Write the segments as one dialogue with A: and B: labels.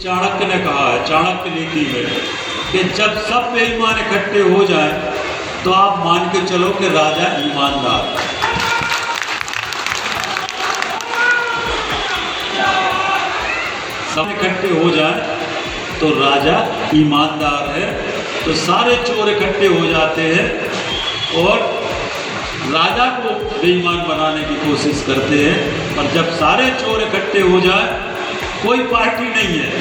A: चाणक्य ने कहा है, चाणक्य नीति में, कि जब सब बेईमान इकट्ठे हो जाए तो आप मान के चलो कि राजा ईमानदार है। सब इकट्ठे हो जाए तो राजा ईमानदार है। तो सारे चोर इकट्ठे हो जाते हैं और राजा को बेईमान बनाने की कोशिश करते हैं। पर जब सारे चोर इकट्ठे हो जाए, कोई पार्टी नहीं है,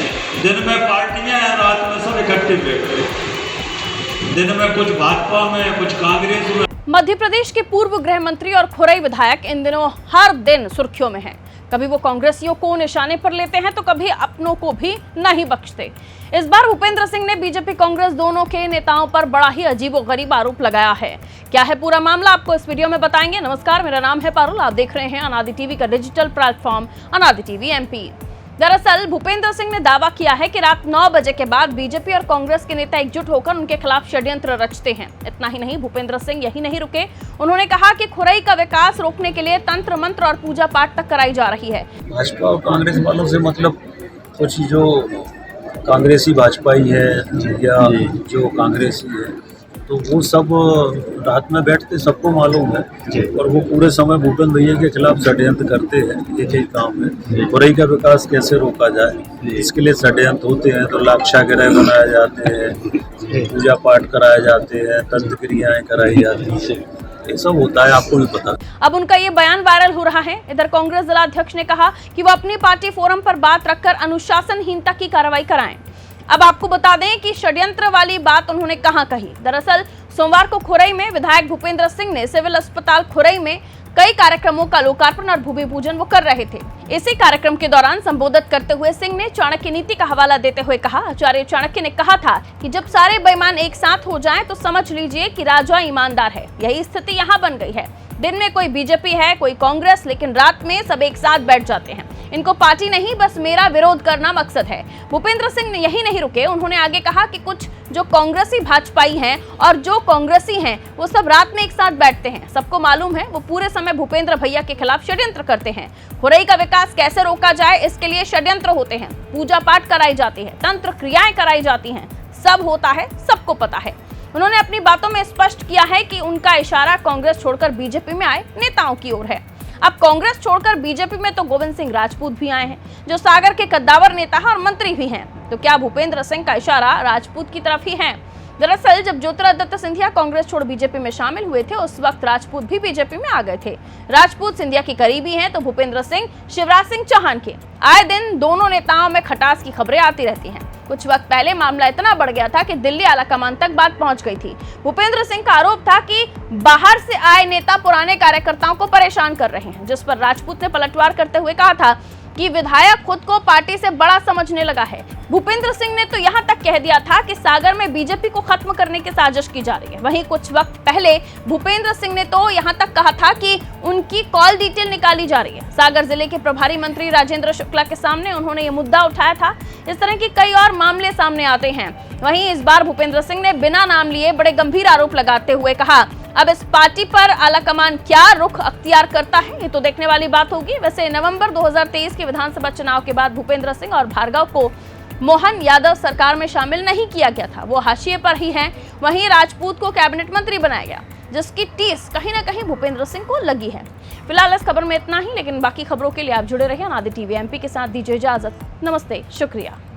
A: दिन में पार्टियां हैं, रात में सब इकट्ठे बैठते हैं। दिन में कुछ भाजपा में, कुछ कांग्रेस में।
B: मध्य प्रदेश के पूर्व गृह मंत्री और खुरई विधायक इन दिनों हर दिन सुर्खियों में हैं। कभी वो कांग्रेसियों को निशाने पर लेते हैं तो कभी अपनों को भी नहीं बख्शते। इस बार भूपेंद्र सिंह ने बीजेपी कांग्रेस दोनों के नेताओं पर बड़ा ही अजीबोगरीब आरोप लगाया है। क्या है पूरा मामला, आपको इस वीडियो में बताएंगे। नमस्कार, मेरा नाम है पारुल, आप देख रहे हैं अनादि टीवी का डिजिटल प्लेटफॉर्म अनादि टीवी एमपी। दरअसल भूपेंद्र सिंह ने दावा किया है कि रात 9 बजे के बाद बीजेपी और कांग्रेस के नेता एकजुट होकर उनके खिलाफ षड्यंत्र रचते हैं। इतना ही नहीं, भूपेंद्र सिंह यही नहीं रुके, उन्होंने कहा कि खुरई का विकास रोकने के लिए तंत्र मंत्र और पूजा पाठ तक कराई जा रही है।
C: भाजपा और कांग्रेस वालों से मतलब कुछ जो कांग्रेसी भाजपाई है या जो कांग्रेसी है, तो वो सब रात में बैठते, सबको मालूम है। और वो पूरे समय भूपेंद्र भैया के खिलाफ षड्यंत्र करते हैं। एक ही काम है, खुरई का विकास कैसे रोका जाए, इसके लिए षड्यंत्र होते हैं। तो लाक्षागृह बनाए जाते हैं, पूजा पाठ कराए जाते हैं, तंत्र क्रियाएं कराई जाती हैं, ये सब होता है, आपको भी पता।
B: अब उनका ये बयान वायरल हो रहा है। इधर कांग्रेस जिलाध्यक्ष ने कहा कि वो अपनी पार्टी फोरम पर बात रखकर अनुशासनहीनता की कार्रवाई कराएं। अब आपको बता दें कि षड्यंत्र वाली बात उन्होंने कहां कही। दरअसल सोमवार को खुरई में विधायक भूपेंद्र सिंह ने सिविल अस्पताल खुरई में कई कार्यक्रमों का लोकार्पण और भूमि पूजन वो कर रहे थे। इसी कार्यक्रम के दौरान संबोधित करते हुए सिंह ने चाणक्य नीति का हवाला देते हुए कहा, आचार्य चाणक्य ने कहा था कि जब सारे बेईमान एक साथ हो जाएं तो समझ लीजिए कि राजा ईमानदार है। यही स्थिति यहाँ बन गई है। दिन में कोई बीजेपी है, कोई कांग्रेस, लेकिन रात में सब एक साथ बैठ जाते हैं। इनको पार्टी नहीं, बस मेरा विरोध करना मकसद है। भूपेंद्र सिंह यही नहीं रुके, उन्होंने आगे कहा कि कुछ जो कांग्रेसी भाजपाई हैं और जो कांग्रेसी हैं वो सब रात में एक साथ बैठते हैं। सबको मालूम है, वो पूरे समय भूपेंद्र भैया के खिलाफ षड्यंत्र करते हैं। खुरई का विकास कैसे रोका जाए, इसके लिए षड्यंत्र होते हैं, पूजा पाठ कराई जाती है, तंत्र क्रियाएं कराई जाती हैं, सब होता है, सबको पता है। उन्होंने अपनी बातों में स्पष्ट किया है कि उनका इशारा कांग्रेस छोड़कर बीजेपी में आए नेताओं की ओर है। अब कांग्रेस छोड़कर बीजेपी में तो गोविंद सिंह राजपूत भी आए हैं, जो सागर के कद्दावर नेता और मंत्री भी हैं। तो क्या भूपेंद्र सिंह का इशारा राजपूत की तरफ ही है? दरअसल जब ज्योतिरादित्य सिंधिया कांग्रेस छोड़ बीजेपी में शामिल हुए थे, उस वक्त राजपूत भी बीजेपी में आ गए थे। राजपूत सिंधिया के करीबी हैं तो भूपेंद्र सिंह शिवराज सिंह चौहान के। आए दिन दोनों नेताओं में खटास की खबरें आती रहती हैं। कुछ वक्त पहले मामला इतना बढ़ गया था कि दिल्ली आलाकमान तक बात पहुंच गई थी। भूपेंद्र सिंह का आरोप था कि बाहर से आए नेता पुराने कार्यकर्ताओं को परेशान कर रहे हैं, जिस पर राजपूत ने पलटवार करते हुए कहा था कि विधायक खुद को पार्टी से बड़ा समझने लगा है। भूपेंद्र सिंह ने तो यहां तक कह दिया था कि सागर में बीजेपी को खत्म करने की साजिश की जा रही है। वहीं कुछ वक्त पहले भूपेंद्र सिंह ने तो यहां तक कहा था कि उनकी कॉल डिटेल निकाली जा रही है। सागर जिले के प्रभारी मंत्री राजेंद्र शुक्ला के सामने उन्होंने ये मुद्दा उठाया था। इस तरह की कई और मामले सामने आते हैं। वहीं इस बार भूपेंद्र सिंह ने बिना नाम लिए बड़े गंभीर आरोप लगाते हुए कहा, अब इस पार्टी पर आलाकमान क्या रुख अख्तियार करता है, ये तो देखने वाली बात होगी। वैसे नवंबर 2023 के विधानसभा चुनाव के बाद भूपेंद्र सिंह और भार्गव को मोहन यादव सरकार में शामिल नहीं किया गया था, वो हाशिए पर ही हैं। वहीं राजपूत को कैबिनेट मंत्री बनाया गया, जिसकी टीस कहीं ना कहीं भूपेंद्र सिंह को लगी है। फिलहाल इस खबर में इतना ही, लेकिन बाकी खबरों के लिए आप जुड़े रहिए अनादि टीवी एमपी के साथ। दीजिए इजाजत, नमस्ते, शुक्रिया।